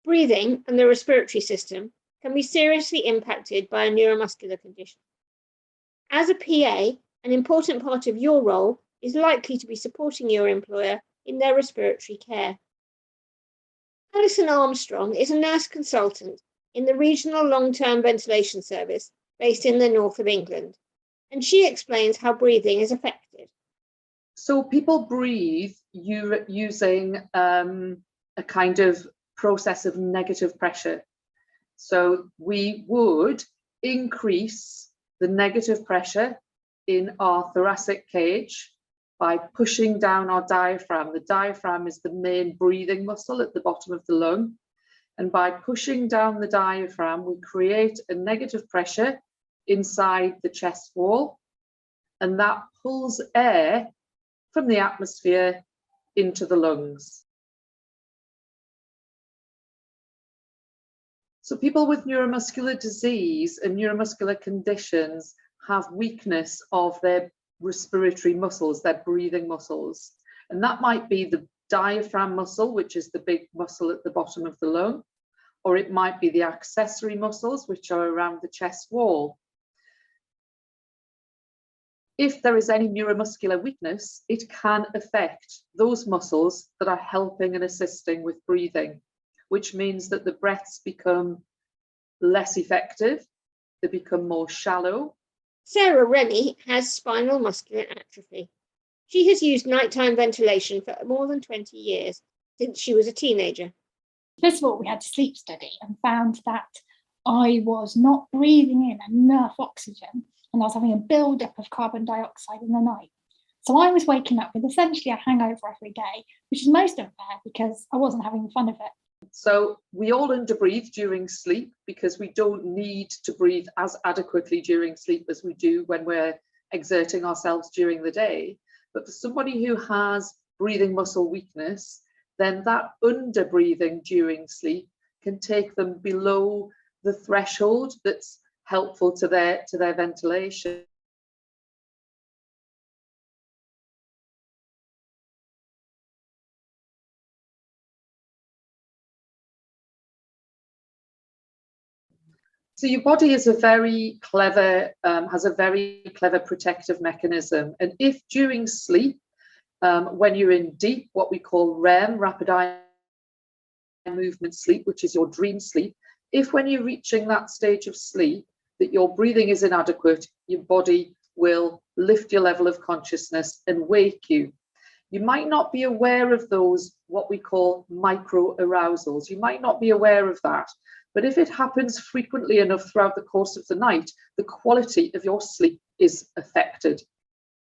Breathing and the respiratory system can be seriously impacted by a neuromuscular condition. As a PA, an important part of your role is likely to be supporting your employer in their respiratory care. Alison Armstrong is a nurse consultant in the Regional Long-Term Ventilation Service based in the north of England, and she explains how breathing is affected. So people breathe using a kind of process of negative pressure. So we would increase the negative pressure in our thoracic cage by pushing down our diaphragm. The diaphragm is the main breathing muscle at the bottom of the lung. And by pushing down the diaphragm, we create a negative pressure inside the chest wall, and that pulls air from the atmosphere into the lungs. So people with neuromuscular disease and neuromuscular conditions have weakness of their respiratory muscles, their breathing muscles. And that might be the diaphragm muscle, which is the big muscle at the bottom of the lung, or it might be the accessory muscles, which are around the chest wall. If there is any neuromuscular weakness, it can affect those muscles that are helping and assisting with breathing, which means that the breaths become less effective, they become more shallow. Sarah Rennie has spinal muscular atrophy. She has used nighttime ventilation for more than 20 years, since she was a teenager. First of all, we had a sleep study and found that I was not breathing in enough oxygen, and I was having a build-up of carbon dioxide in the night. So I was waking up with essentially a hangover every day, which is most unfair because I wasn't having fun of it. So we all underbreathe during sleep because we don't need to breathe as adequately during sleep as we do when we're exerting ourselves during the day. But for somebody who has breathing muscle weakness, then that underbreathing during sleep can take them below the threshold that's helpful to their ventilation. So your body is a very clever, has a very clever protective mechanism. And if during sleep, when you're in deep, what we call REM, rapid eye movement sleep, which is your dream sleep, if when you're reaching that stage of sleep that your breathing is inadequate, your body will lift your level of consciousness and wake you. You might not be aware of those, what we call micro arousals. You might not be aware of that. But if it happens frequently enough throughout the course of the night, the quality of your sleep is affected.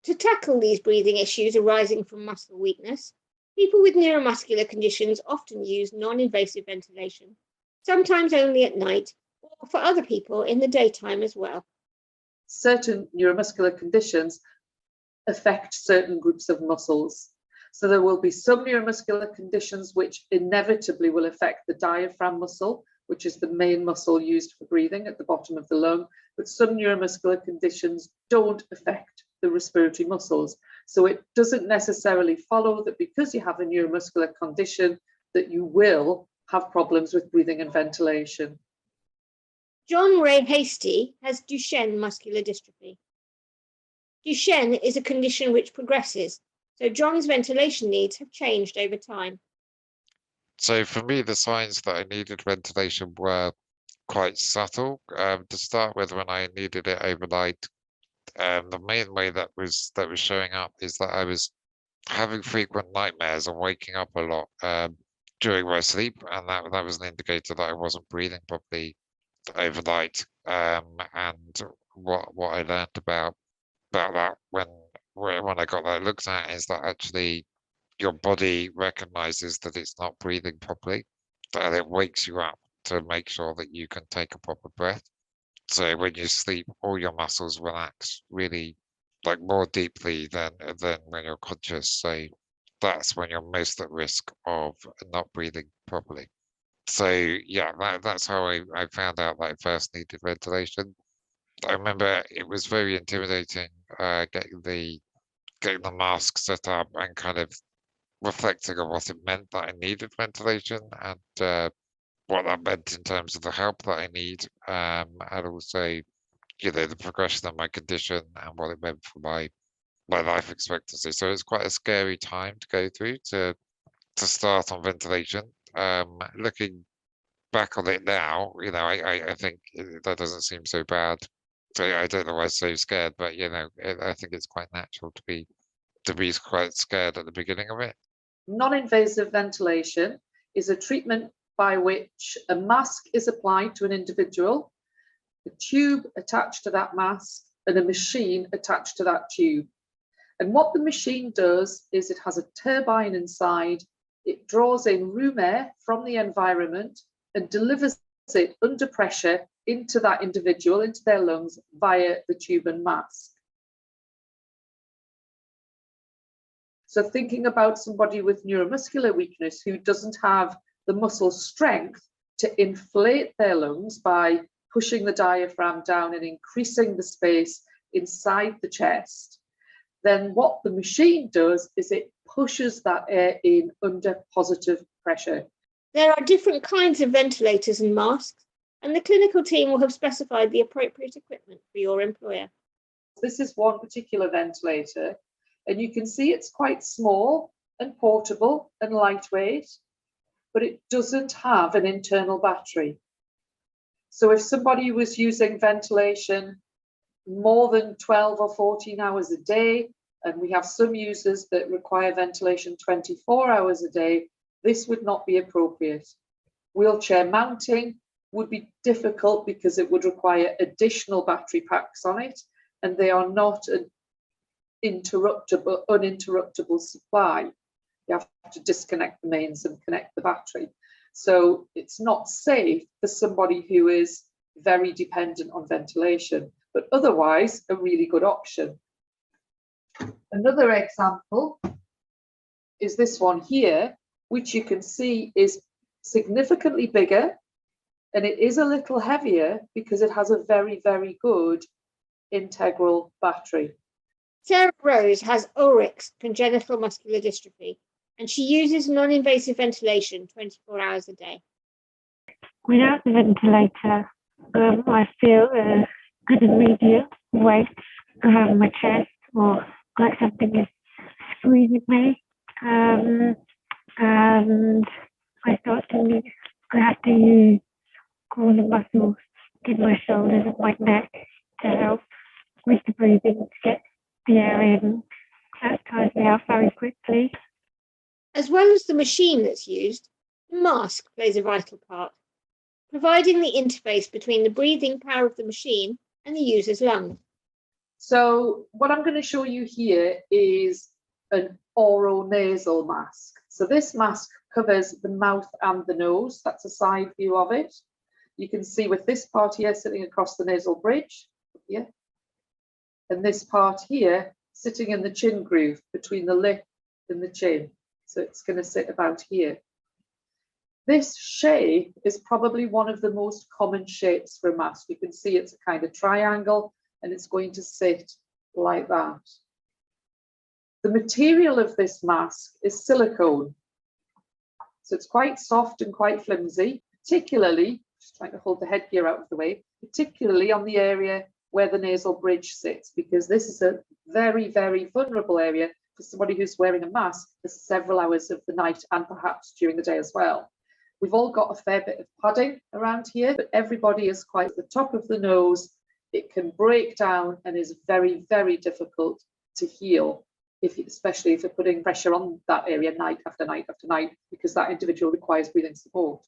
To tackle these breathing issues arising from muscle weakness, people with neuromuscular conditions often use non-invasive ventilation, sometimes only at night, or for other people in the daytime as well. Certain neuromuscular conditions affect certain groups of muscles. So there will be some neuromuscular conditions which inevitably will affect the diaphragm muscle, which is the main muscle used for breathing at the bottom of the lung, but some neuromuscular conditions don't affect the respiratory muscles. So it doesn't necessarily follow that because you have a neuromuscular condition that you will have problems with breathing and ventilation. John Ray Hasty has Duchenne muscular dystrophy. Duchenne is a condition which progresses, so John's ventilation needs have changed over time. So for me, the signs that I needed ventilation were quite subtle. To start with, when I needed it overnight, the main way that was showing up is that I was having frequent nightmares and waking up a lot during my sleep, and that was an indicator that I wasn't breathing properly overnight. And what I learned about that when I got that looked at is that actually your body recognizes that it's not breathing properly, and it wakes you up to make sure that you can take a proper breath. So when you sleep, all your muscles relax really like more deeply than when you're conscious. So that's when you're most at risk of not breathing properly. So yeah, that's how I found out that I first needed ventilation. I remember it was very intimidating getting the mask set up and kind of reflecting on what it meant that I needed ventilation. And what that meant in terms of the help that I need, and also, the progression of my condition and what it meant for my life expectancy. So it's quite a scary time to go through to start on ventilation. Looking back on it now, I think that doesn't seem so bad. So I don't know why I'm so scared, but I think it's quite natural to be quite scared at the beginning of it. Non-invasive ventilation is a treatment by which a mask is applied to an individual, a tube attached to that mask, and a machine attached to that tube. And what the machine does is it has a turbine inside, it draws in room air from the environment and delivers it under pressure into that individual, into their lungs, via the tube and mask. So thinking about somebody with neuromuscular weakness who doesn't have the muscle strength to inflate their lungs by pushing the diaphragm down and increasing the space inside the chest, then what the machine does is it pushes that air in under positive pressure. There are different kinds of ventilators and masks, and the clinical team will have specified the appropriate equipment for your employer. This is one particular ventilator, and you can see it's quite small and portable and lightweight, but it doesn't have an internal battery. So if somebody was using ventilation more than 12 or 14 hours a day, and we have some users that require ventilation 24 hours a day, this would not be appropriate. Wheelchair mounting would be difficult because it would require additional battery packs on it, and they are not an uninterruptible supply. You have to disconnect the mains and connect the battery. So it's not safe for somebody who is very dependent on ventilation, but otherwise a really good option. Another example is this one here, which you can see is significantly bigger, and it is a little heavier because it has a very, very good integral battery. Sarah Rose has Ulrich's congenital muscular dystrophy, and she uses non-invasive ventilation 24 hours a day. Without the ventilator, I feel a good immediate weight around my chest, or like something is squeezing me, and I start to have to use all the muscles in my shoulders and my neck to help with the breathing to get the air in. That tires me out very quickly. As well as the machine that's used, the mask plays a vital part, providing the interface between the breathing power of the machine and the user's lungs. So what I'm going to show you here is an oronasal mask. So this mask covers the mouth and the nose. That's a side view of it. You can see with this part here sitting across the nasal bridge, here, and this part here sitting in the chin groove between the lip and the chin. So it's going to sit about here. This shape is probably one of the most common shapes for a mask. You can see it's a kind of triangle, and it's going to sit like that. The material of this mask is silicone. So it's quite soft and quite flimsy, particularly, just trying to hold the headgear out of the way, particularly on the area where the nasal bridge sits, because this is a very, very vulnerable area for somebody who's wearing a mask for several hours of the night and perhaps during the day as well. We've all got a fair bit of padding around here, but everybody is quite at the top of the nose. It can break down and is very, very difficult to heal, especially if you're putting pressure on that area night after night after night, because that individual requires breathing support.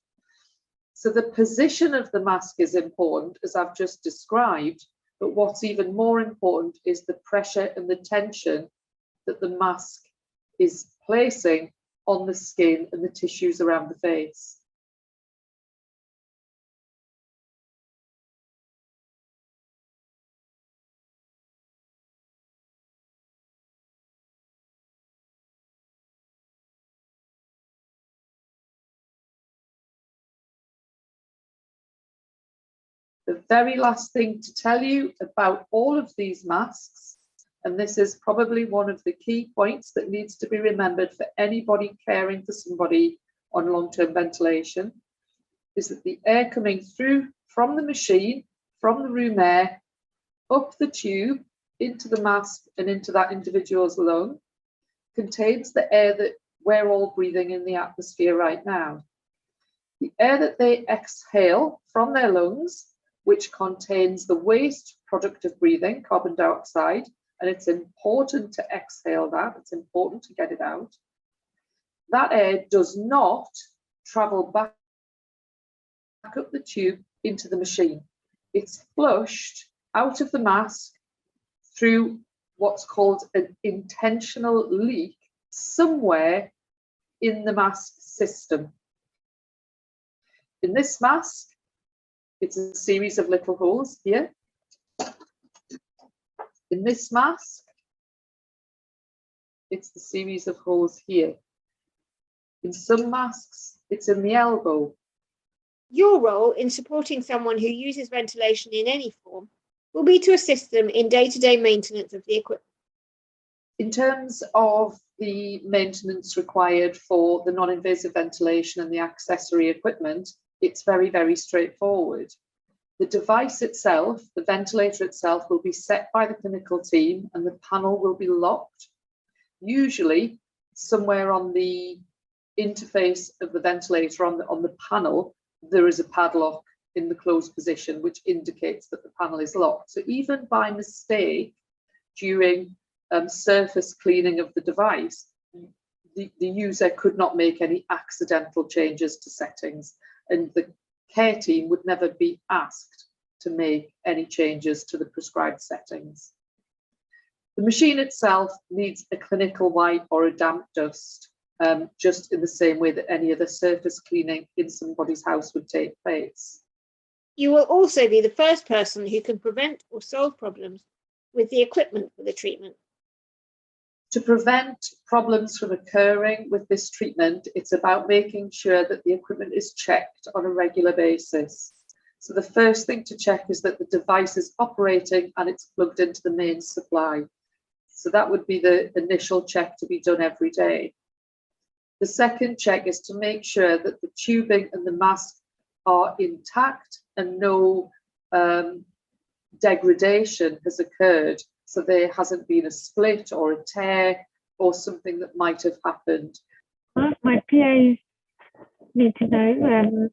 So the position of the mask is important, as I've just described, but what's even more important is the pressure and the tension that the mask is placing on the skin and the tissues around the face. The very last thing to tell you about all of these masks, and this is probably one of the key points that needs to be remembered for anybody caring for somebody on long-term ventilation, is that the air coming through from the machine, from the room air, up the tube, into the mask and into that individual's lung, contains the air that we're all breathing in the atmosphere right now. The air that they exhale from their lungs, which contains the waste product of breathing, carbon dioxide, and it's important to exhale that, it's important to get it out. That air does not travel back up the tube into the machine. It's flushed out of the mask through what's called an intentional leak somewhere in the mask system. In this mask, it's a series of little holes here. In this mask, it's the series of holes here. In some masks, it's in the elbow. Your role in supporting someone who uses ventilation in any form will be to assist them in day-to-day maintenance of the equipment. In terms of the maintenance required for the non-invasive ventilation and the accessory equipment, it's very, very straightforward. The device itself, the ventilator itself, will be set by the clinical team and the panel will be locked. Usually, somewhere on the interface of the ventilator on the panel, there is a padlock in the closed position, which indicates that the panel is locked. So even by mistake, during surface cleaning of the device, the user could not make any accidental changes to settings, and the care team would never be asked to make any changes to the prescribed settings. The machine itself needs a clinical wipe or a damp dust, just in the same way that any other surface cleaning in somebody's house would take place. You will also be the first person who can prevent or solve problems with the equipment for the treatment. To prevent problems from occurring with this treatment, it's about making sure that the equipment is checked on a regular basis. So the first thing to check is that the device is operating and it's plugged into the main supply. So that would be the initial check to be done every day. The second check is to make sure that the tubing and the mask are intact and no degradation has occurred. So there hasn't been a split or a tear or something that might have happened. My PAs need to know,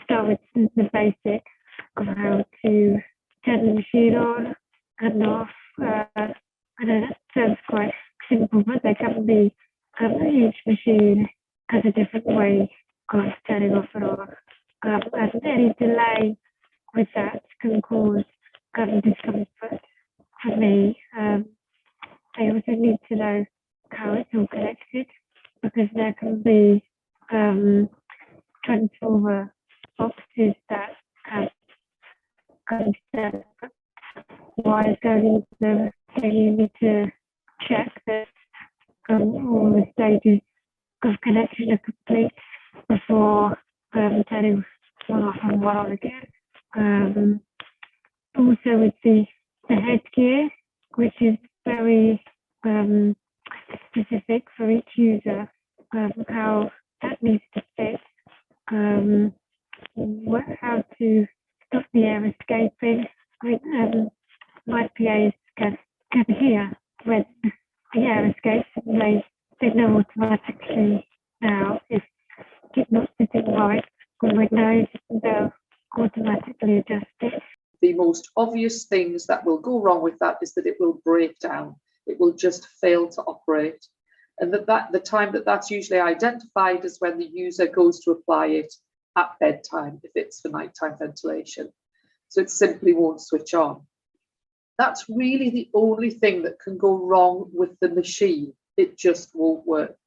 start with the basics of how to turn the machine on and off. I know that sounds quite simple, but they can be, each machine has a different way of turning off and on. And any delay with that can cause discomfort for me. They also need to know how it's all connected, because there can be transformer boxes that have wires going into them, so you need to check that all the stages of connection are complete before turning one off and one on again. Also with the headgear, which is very specific for each user, how that needs to fit, how to stop the air escaping. My PAs can hear when the air escapes, and they know automatically now if it's not sitting right, or when no, they'll automatically adjust it. The most obvious things that will go wrong with that is that it will break down. It will just fail to operate. And the time that's usually identified is when the user goes to apply it at bedtime, if it's for nighttime ventilation. So it simply won't switch on. That's really the only thing that can go wrong with the machine. It just won't work.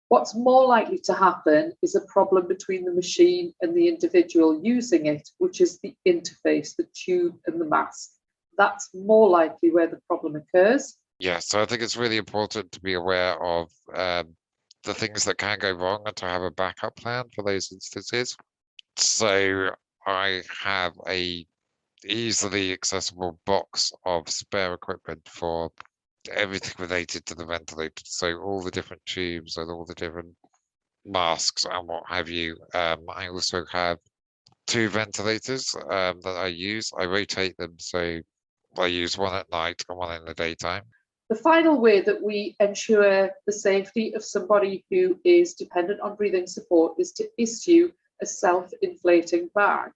What's more likely to happen is a problem between the machine and the individual using it, which is the interface, the tube and the mask. That's more likely where the problem occurs. Yeah, so I think it's really important to be aware of the things that can go wrong and to have a backup plan for those instances. So I have a easily accessible box of spare equipment for everything related to the ventilator. So all the different tubes and all the different masks and what have you. I also have 2 ventilators that I use. I rotate them, so I use one at night and one in the daytime. The final way that we ensure the safety of somebody who is dependent on breathing support is to issue a self-inflating bag.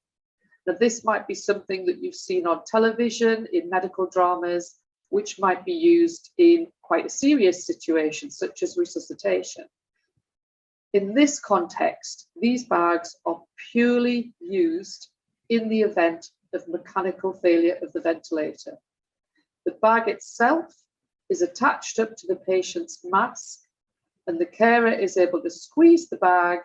Now, this might be something that you've seen on television, in medical dramas, which might be used in quite a serious situation, such as resuscitation. In this context, these bags are purely used in the event of mechanical failure of the ventilator. The bag itself is attached up to the patient's mask, and the carer is able to squeeze the bag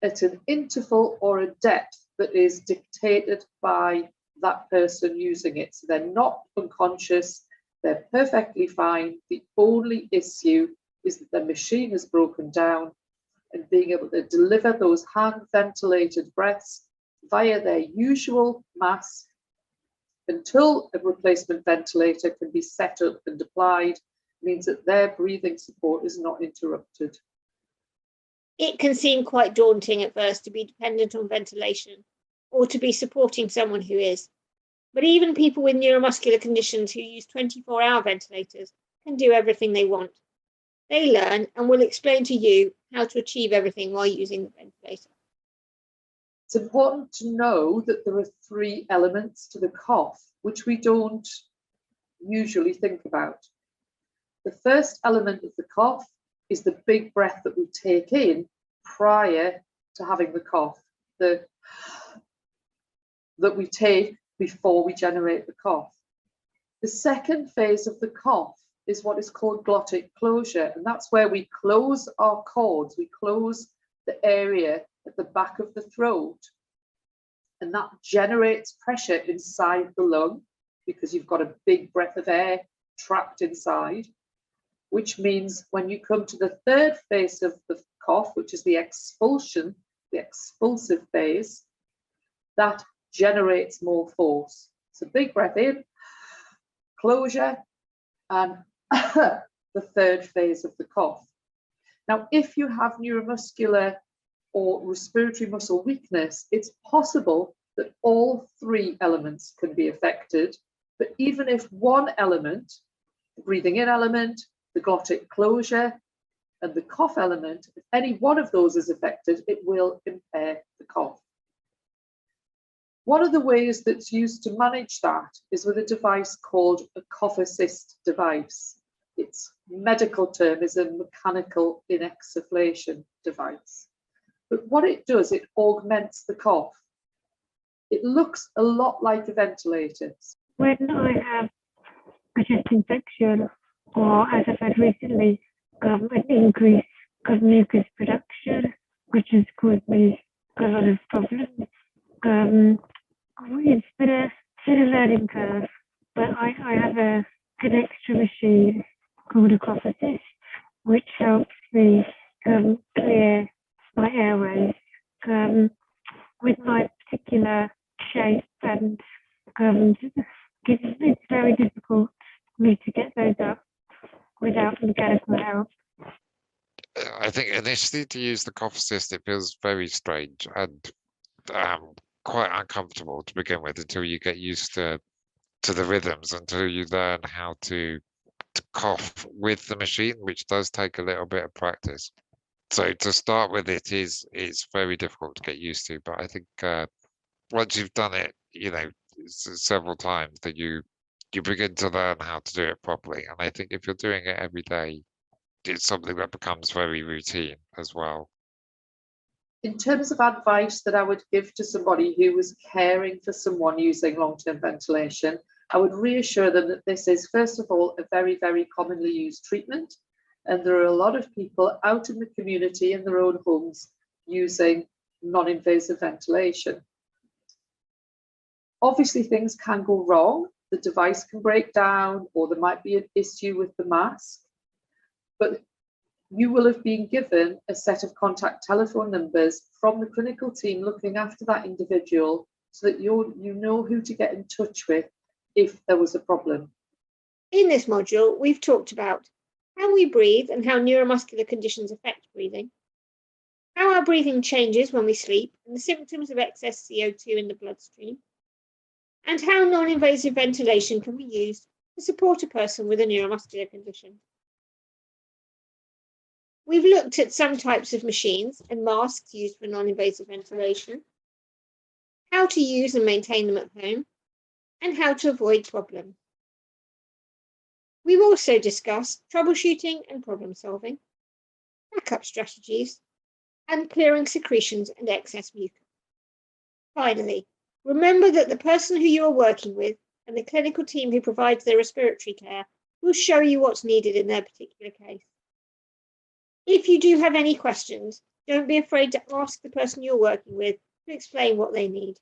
at an interval or a depth that is dictated by that person using it. So they're not unconscious, they're perfectly fine. The only issue is that the machine has broken down, and being able to deliver those hand ventilated breaths via their usual mask until a replacement ventilator can be set up and applied means that their breathing support is not interrupted. It can seem quite daunting at first to be dependent on ventilation or to be supporting someone who is. But even people with neuromuscular conditions who use 24-hour ventilators can do everything they want. They learn and will explain to you how to achieve everything while using the ventilator. It's important to know that there are 3 elements to the cough, which we don't usually think about. The first element of the cough is the big breath that we take in prior to having the cough, that we take before we generate the cough. The second phase of the cough is what is called glottic closure, and that's where we close our cords, we close the area at the back of the throat, and that generates pressure inside the lung because you've got a big breath of air trapped inside, which means when you come to the third phase of the cough, which is the expulsion, the expulsive phase, that generates more force. So big breath in, closure, and the third phase of the cough. Now, if you have neuromuscular or respiratory muscle weakness, it's possible that all 3 elements can be affected. But even if one element, the breathing in element, the glottic closure, and the cough element, if any one of those is affected, it will impair the cough. One of the ways that's used to manage that is with a device called a cough assist device. Its medical term is a mechanical inexsufflation device. But what it does, it augments the cough. It looks a lot like a ventilator. When I have a chest infection, or as I've had recently, an increase of mucus production, which has caused me a lot of problems. It's been a learning curve, but I have an extra machine called a cough assist, which helps me clear my airways with my particular shape, and it's very difficult for me to get those up without mechanical help. I think initially to use the cough assist, it feels very strange and quite uncomfortable to begin with until you get used to the rhythms, until you learn how to cough with the machine, which does take a little bit of practice. So to start with, it's very difficult to get used to. But I think once you've done it, several times, that you begin to learn how to do it properly. And I think if you're doing it every day, it's something that becomes very routine as well. In terms of advice that I would give to somebody who was caring for someone using long-term ventilation, I would reassure them that this is, first of all, a very, very commonly used treatment. And there are a lot of people out in the community in their own homes using non-invasive ventilation. Obviously, things can go wrong. The device can break down, or there might be an issue with the mask. But you will have been given a set of contact telephone numbers from the clinical team looking after that individual, so that you know who to get in touch with if there was a problem. In this module, we've talked about how we breathe and how neuromuscular conditions affect breathing, how our breathing changes when we sleep and the symptoms of excess CO2 in the bloodstream, and how non-invasive ventilation can be used to support a person with a neuromuscular condition. We've looked at some types of machines and masks used for non-invasive ventilation, how to use and maintain them at home, and how to avoid problems. We've also discussed troubleshooting and problem solving, backup strategies, and clearing secretions and excess mucus. Finally, remember that the person who you are working with and the clinical team who provides their respiratory care will show you what's needed in their particular case. If you do have any questions, don't be afraid to ask the person you're working with to explain what they need.